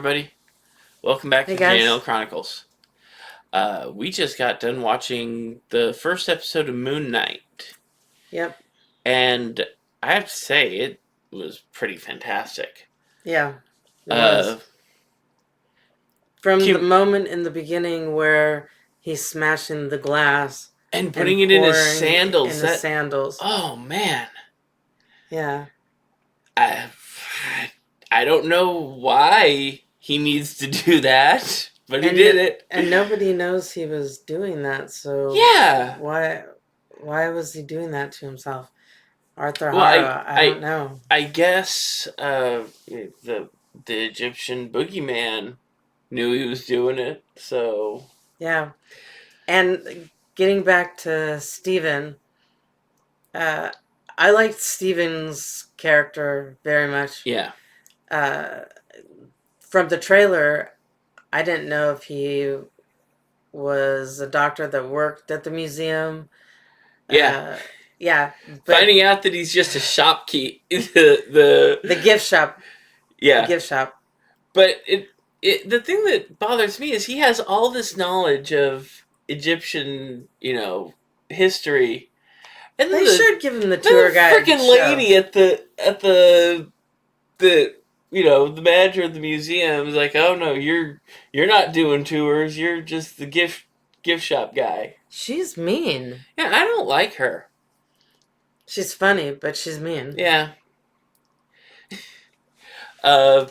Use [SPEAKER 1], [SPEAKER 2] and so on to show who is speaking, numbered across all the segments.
[SPEAKER 1] everybody. Welcome back
[SPEAKER 2] Hey
[SPEAKER 1] to JNL
[SPEAKER 2] guys.
[SPEAKER 1] Chronicles. We just got done watching the first episode of Moon Knight,
[SPEAKER 2] Yep.
[SPEAKER 1] and I have to say, it was pretty fantastic.
[SPEAKER 2] Yeah. It
[SPEAKER 1] Uh,
[SPEAKER 2] was. From the
[SPEAKER 1] Kim,
[SPEAKER 2] moment in the beginning where he's smashing the glass
[SPEAKER 1] and
[SPEAKER 2] and
[SPEAKER 1] putting it in his
[SPEAKER 2] pouring
[SPEAKER 1] sandals,
[SPEAKER 2] in his
[SPEAKER 1] that,
[SPEAKER 2] sandals.
[SPEAKER 1] oh man.
[SPEAKER 2] Yeah.
[SPEAKER 1] I, I don't know why he needs to do that, but he did
[SPEAKER 2] And
[SPEAKER 1] it.
[SPEAKER 2] and nobody knows he was doing that, so
[SPEAKER 1] Yeah.
[SPEAKER 2] why was he doing that to himself? Arthur
[SPEAKER 1] Well,
[SPEAKER 2] Harrow, I don't know.
[SPEAKER 1] I guess the Egyptian boogeyman knew he was doing it, so
[SPEAKER 2] Yeah. And getting back to Stephen, uh I liked Stephen's character very much.
[SPEAKER 1] yeah,
[SPEAKER 2] Uh from the trailer, I didn't know if he was a doctor that worked at the museum.
[SPEAKER 1] yeah.
[SPEAKER 2] Uh, yeah, but
[SPEAKER 1] Finding out that he's just a shopkeep, the
[SPEAKER 2] the gift shop, the
[SPEAKER 1] yeah.
[SPEAKER 2] gift shop.
[SPEAKER 1] But it the thing that bothers me is he has all this knowledge of Egyptian, history, and then
[SPEAKER 2] They should give him the
[SPEAKER 1] then
[SPEAKER 2] tour
[SPEAKER 1] the
[SPEAKER 2] guide
[SPEAKER 1] freaking
[SPEAKER 2] show.
[SPEAKER 1] lady at the the manager of the museum is like, oh no, you're not doing tours, you're just the gift shop guy.
[SPEAKER 2] She's mean.
[SPEAKER 1] Yeah, I don't like her.
[SPEAKER 2] She's funny, but she's mean.
[SPEAKER 1] Yeah. uh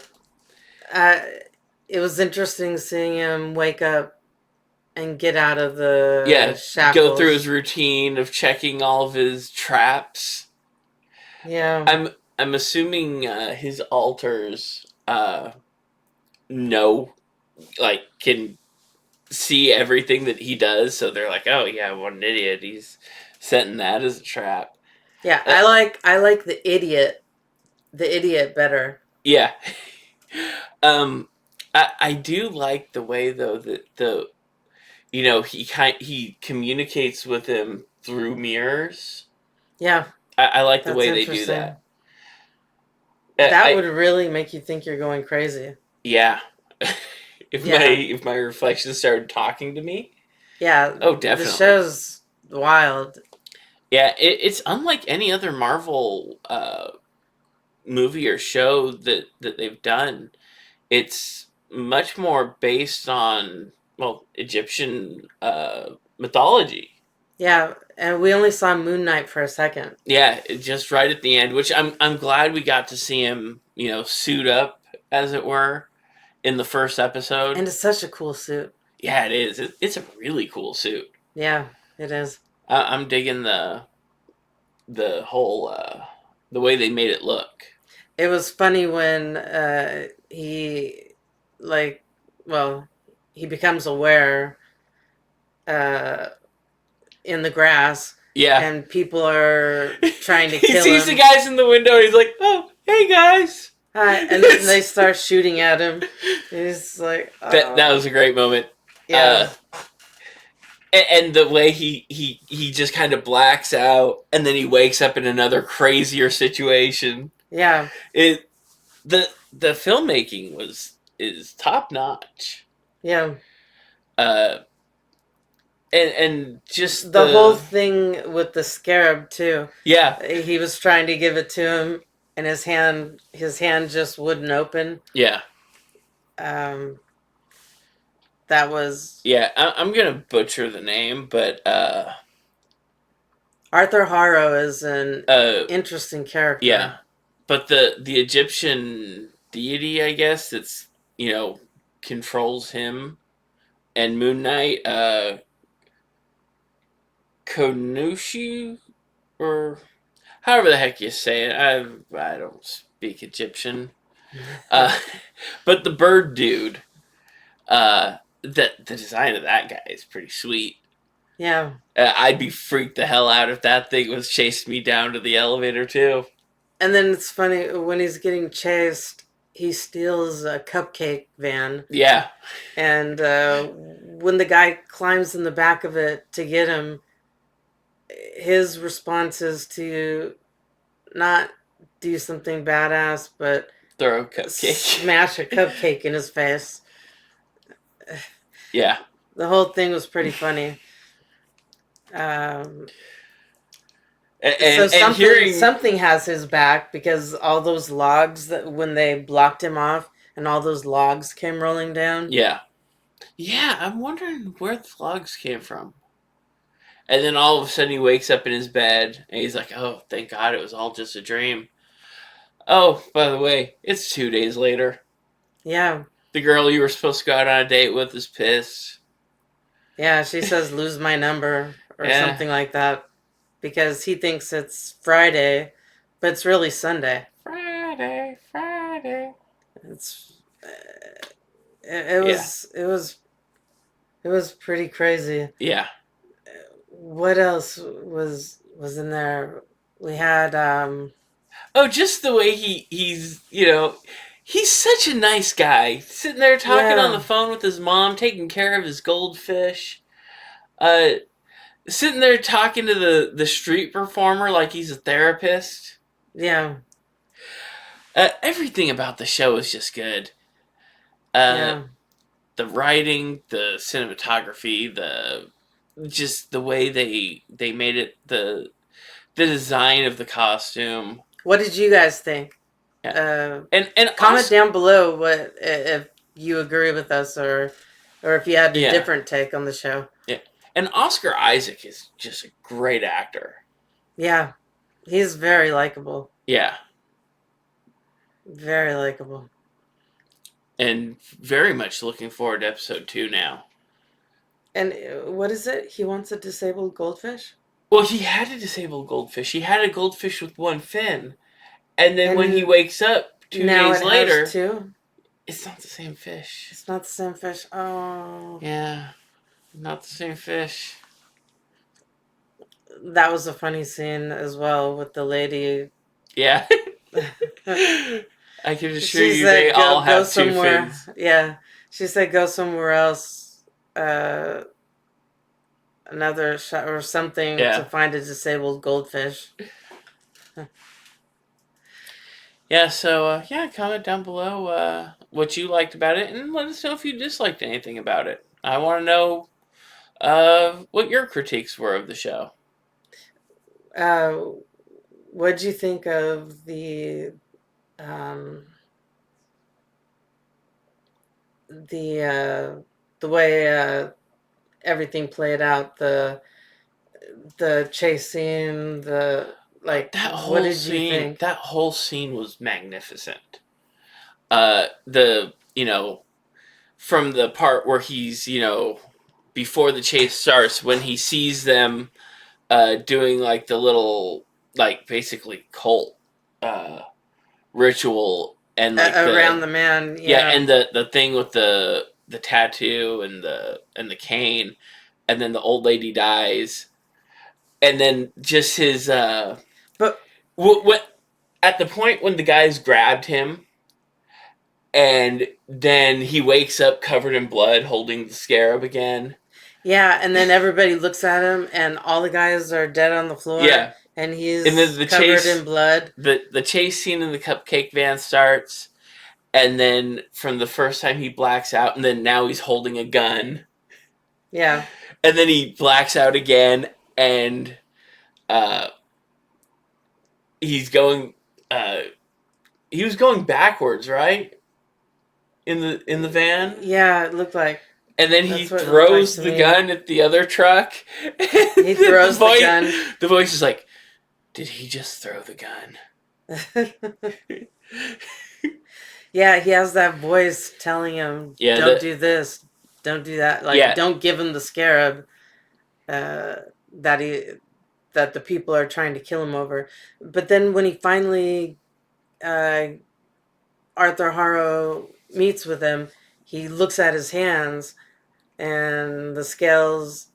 [SPEAKER 2] Uh, it was interesting seeing him wake up and get out of the
[SPEAKER 1] yeah, go through his
[SPEAKER 2] shackles.
[SPEAKER 1] routine of checking all of his traps.
[SPEAKER 2] Yeah,
[SPEAKER 1] I'm assuming his alters know, like, can see everything that he does, so they're like, oh yeah, what an idiot, he's setting that as a trap.
[SPEAKER 2] yeah.
[SPEAKER 1] uh,
[SPEAKER 2] I like the idiot better.
[SPEAKER 1] yeah. um I do like the way though that he communicates with him through mirrors.
[SPEAKER 2] Yeah,
[SPEAKER 1] I like the
[SPEAKER 2] that's
[SPEAKER 1] way they do
[SPEAKER 2] interesting.
[SPEAKER 1] that.
[SPEAKER 2] That
[SPEAKER 1] I
[SPEAKER 2] would really make you think you're going crazy.
[SPEAKER 1] Yeah.
[SPEAKER 2] Yeah,
[SPEAKER 1] If my reflection started talking to me,
[SPEAKER 2] yeah.
[SPEAKER 1] oh
[SPEAKER 2] The
[SPEAKER 1] definitely.
[SPEAKER 2] show's wild.
[SPEAKER 1] Yeah, it's unlike any other Marvel movie or show that they've done. It's much more based on, well, Egyptian mythology.
[SPEAKER 2] Yeah, and we only saw Moon Knight for a second.
[SPEAKER 1] Yeah, just right at the end, which I'm glad we got to see him, suit up, as it were, in the first episode.
[SPEAKER 2] And it's such a cool suit.
[SPEAKER 1] Yeah, it is. It's a really cool suit.
[SPEAKER 2] Yeah, it is.
[SPEAKER 1] I'm digging the whole the way they made it look.
[SPEAKER 2] It was funny when he, like, well, he becomes aware uh, in the grass,
[SPEAKER 1] Yeah.
[SPEAKER 2] and people are trying to
[SPEAKER 1] He
[SPEAKER 2] kill
[SPEAKER 1] sees the
[SPEAKER 2] him.
[SPEAKER 1] guys in the window. He's like, "Oh, hey guys!"
[SPEAKER 2] And then they start shooting at him. He's like,
[SPEAKER 1] that
[SPEAKER 2] oh.
[SPEAKER 1] was a great moment.
[SPEAKER 2] Yeah,
[SPEAKER 1] And the way he just kind of blacks out, and then he wakes up in another crazier situation.
[SPEAKER 2] yeah,
[SPEAKER 1] It the filmmaking is top notch.
[SPEAKER 2] yeah.
[SPEAKER 1] Uh, and just
[SPEAKER 2] The whole thing with the scarab too.
[SPEAKER 1] yeah,
[SPEAKER 2] He was trying to give it to him, and his hand just wouldn't open.
[SPEAKER 1] yeah.
[SPEAKER 2] Um, that was
[SPEAKER 1] Yeah, I'm gonna butcher the name, but
[SPEAKER 2] Arthur Harrow is an
[SPEAKER 1] uh,
[SPEAKER 2] interesting
[SPEAKER 1] yeah,
[SPEAKER 2] character.
[SPEAKER 1] but the Egyptian deity, I guess, that's controls him and Moon Knight, Khonshu, or however the heck you say it. I don't speak Egyptian. Uh, but the bird dude, the design of that guy is pretty sweet.
[SPEAKER 2] Yeah,
[SPEAKER 1] I'd be freaked the hell out if that thing was chasing me down to the elevator too.
[SPEAKER 2] and then it's funny when he's getting chased. He steals a cupcake van,
[SPEAKER 1] Yeah,
[SPEAKER 2] and when the guy climbs in the back of it to get him, his response is to not do something badass, but
[SPEAKER 1] Throw a cupcake.
[SPEAKER 2] smash a cupcake in his face.
[SPEAKER 1] Yeah.
[SPEAKER 2] The whole thing was pretty funny. Um, so
[SPEAKER 1] And hearing,
[SPEAKER 2] something has his back because all those logs that when they blocked him off and all those logs came rolling down.
[SPEAKER 1] yeah. Yeah, I'm wondering where the logs came from. And then all of a sudden he wakes up in his bed and he's like, oh, thank God it was all just a dream. Oh, by the way, it's 2 days later.
[SPEAKER 2] Yeah.
[SPEAKER 1] The girl you were supposed to go out on a date with is pissed.
[SPEAKER 2] Yeah, she says lose my number or
[SPEAKER 1] Yeah.
[SPEAKER 2] something like that because he thinks it's Friday, but it's really Sunday.
[SPEAKER 1] Friday, Friday.
[SPEAKER 2] It's it was pretty crazy.
[SPEAKER 1] Yeah.
[SPEAKER 2] What else was in there? We had
[SPEAKER 1] Oh, just the way he's, he's such a nice guy. Sitting there talking on the phone with his mom, taking care of his goldfish. Sitting there talking to the street performer like he's a therapist.
[SPEAKER 2] Yeah.
[SPEAKER 1] Everything about the show is just good.
[SPEAKER 2] Yeah.
[SPEAKER 1] The writing, the cinematography, just the way they made it, the design of the costume.
[SPEAKER 2] What did you guys think?
[SPEAKER 1] And
[SPEAKER 2] comment down below what if you agree with us or if you had a different take on the show.
[SPEAKER 1] Yeah. And Oscar Isaac is just a great actor.
[SPEAKER 2] Yeah. He's very likable.
[SPEAKER 1] Yeah.
[SPEAKER 2] Very likable.
[SPEAKER 1] And very much looking forward to episode 2 now.
[SPEAKER 2] And what is it? He wants a disabled goldfish?
[SPEAKER 1] Well, he had a disabled goldfish. He had a goldfish with one fin. And then when he wakes up 2 days later, it's not the same fish.
[SPEAKER 2] It's not the same fish. Oh.
[SPEAKER 1] Yeah. Not the same fish.
[SPEAKER 2] That was a funny scene as well with the lady.
[SPEAKER 1] Yeah. I can assure you they all have two fins.
[SPEAKER 2] Yeah. She said go somewhere else. Another shot or something to find a disabled goldfish.
[SPEAKER 1] Yeah, so, comment down below what you liked about it, and let us know if you disliked anything about it. I want to know what your critiques were of the show.
[SPEAKER 2] What'd you think of the way everything played out, the chase scene, that whole scene, you think?
[SPEAKER 1] That whole scene was magnificent. From the part where he's, before the chase starts, when he sees them doing like the little, like basically cult ritual and like
[SPEAKER 2] around the man,
[SPEAKER 1] and the thing with the tattoo and the cane, and then the old lady dies, and then just his
[SPEAKER 2] but
[SPEAKER 1] what at the point when the guys grabbed him, and then he wakes up covered in blood, holding the scarab again.
[SPEAKER 2] Yeah, and then everybody looks at him, and all the guys are dead on the floor.
[SPEAKER 1] Yeah,
[SPEAKER 2] and he's
[SPEAKER 1] the
[SPEAKER 2] covered
[SPEAKER 1] chase,
[SPEAKER 2] in blood.
[SPEAKER 1] The chase scene in the cupcake van starts, and then from the first time he blacks out, and then now he's holding a gun.
[SPEAKER 2] Yeah,
[SPEAKER 1] and then he blacks out again, and he's going. He was going backwards, right? In the van.
[SPEAKER 2] Yeah, it looked like.
[SPEAKER 1] And then he throws the gun at the other truck.
[SPEAKER 2] He throws the gun.
[SPEAKER 1] The voice is like, "Did he just throw the gun?"
[SPEAKER 2] Yeah, he has that voice telling him, "Don't do this, don't do that." Like, don't give him the scarab that the people are trying to kill him over. But then when he finally, Arthur Harrow meets with him, he looks at his hands, and the scales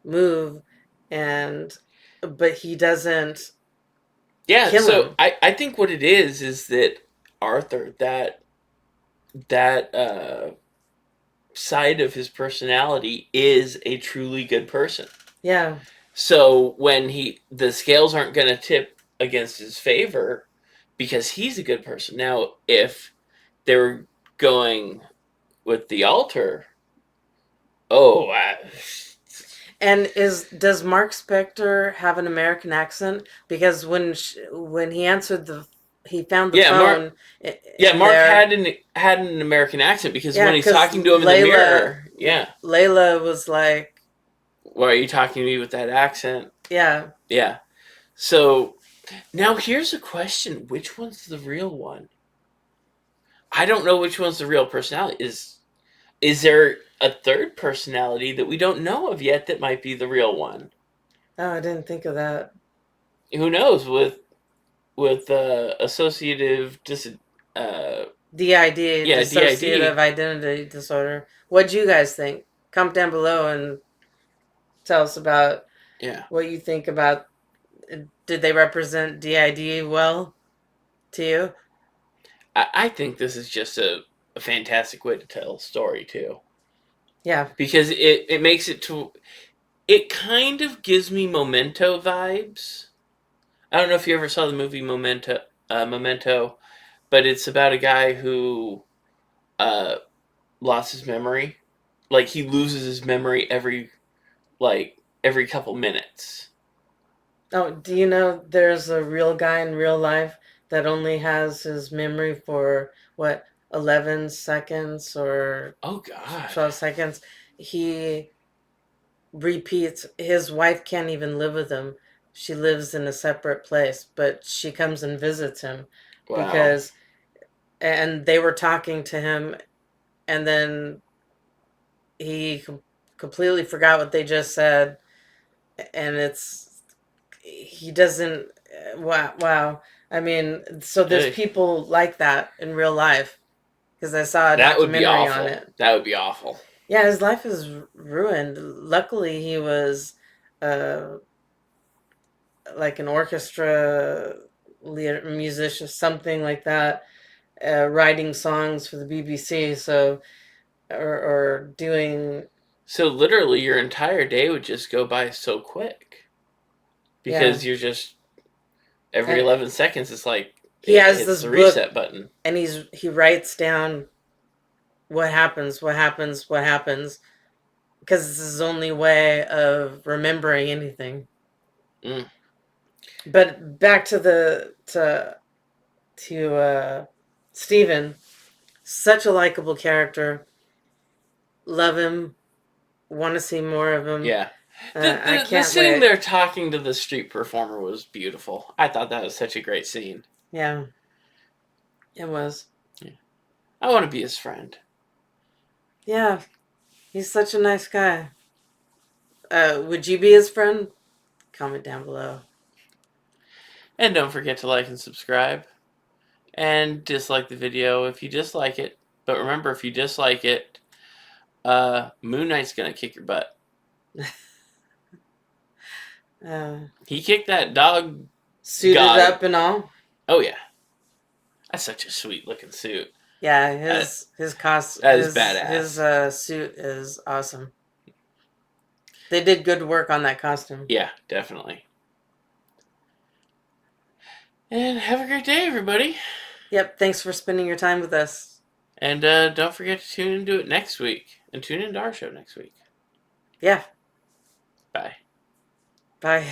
[SPEAKER 2] move, but he doesn't.
[SPEAKER 1] Yeah, so him. I think what it is that Arthur, that side of his personality is a truly good person.
[SPEAKER 2] Yeah.
[SPEAKER 1] So when the scales aren't going to tip against his favor, because he's a good person. Now, if they were going with the altar, oh,
[SPEAKER 2] and does Mark Spector have an American accent? Because when he answered he found the phone.
[SPEAKER 1] Mark had an American accent because when he's talking to him in the mirror,
[SPEAKER 2] Layla was like,
[SPEAKER 1] "Why are you talking to me with that accent?"
[SPEAKER 2] Yeah.
[SPEAKER 1] Yeah. So now here's a question: which one's the real one? I don't know which one's the real personality. Is there a third personality that we don't know of yet that might be the real one?
[SPEAKER 2] Oh, I didn't think of that.
[SPEAKER 1] Who knows with associative DID,
[SPEAKER 2] dissociative identity disorder. What'd you guys think? Comment down below and tell us about what you think about. Did they represent DID well to you?
[SPEAKER 1] I think this is just a fantastic way to tell a story too.
[SPEAKER 2] Yeah,
[SPEAKER 1] because it makes it to. It kind of gives me Memento vibes. I don't know if you ever saw the movie Memento, but it's about a guy who lost his memory. Like he loses his memory every couple minutes.
[SPEAKER 2] Oh, do you know there's a real guy in real life that only has his memory for what 11 seconds or 12 seconds? He repeats. His wife can't even live with him. She lives in a separate place, but she comes and visits him because, and they were talking to him, and then he completely forgot what they just said, and he doesn't. Wow. I mean, so there's people like that in real life because I saw a documentary on it.
[SPEAKER 1] That would be awful.
[SPEAKER 2] Yeah, his life is ruined. Luckily, he was like an orchestra leader, musician, something like that, writing songs for the BBC. So, or doing.
[SPEAKER 1] So literally, your entire day would just go by so quick because you're just every 11 seconds. It's like
[SPEAKER 2] he has this
[SPEAKER 1] reset button,
[SPEAKER 2] and he writes down what happens, because this is his only way of remembering anything. But back to Steven, such a likable character. Love him. Want to see more of him.
[SPEAKER 1] Yeah. The scene there talking to the street performer was beautiful. I thought that was such a great scene.
[SPEAKER 2] Yeah. It was.
[SPEAKER 1] Yeah. I want to be his friend.
[SPEAKER 2] Yeah. He's such a nice guy. Would you be his friend? Comment down below.
[SPEAKER 1] And don't forget to like and subscribe. And dislike the video if you dislike it. But remember, if you dislike it, Moon Knight's gonna kick your butt. He kicked that dog
[SPEAKER 2] suited up and all.
[SPEAKER 1] Oh yeah, that's such a sweet looking suit.
[SPEAKER 2] Yeah, his costume.
[SPEAKER 1] That is badass.
[SPEAKER 2] His suit is awesome. They did good work on that costume.
[SPEAKER 1] Yeah, definitely. And have a great day, everybody.
[SPEAKER 2] Yep, thanks for spending your time with us.
[SPEAKER 1] And don't forget to tune into it next week. And tune into our show next week.
[SPEAKER 2] Yeah.
[SPEAKER 1] Bye.
[SPEAKER 2] Bye.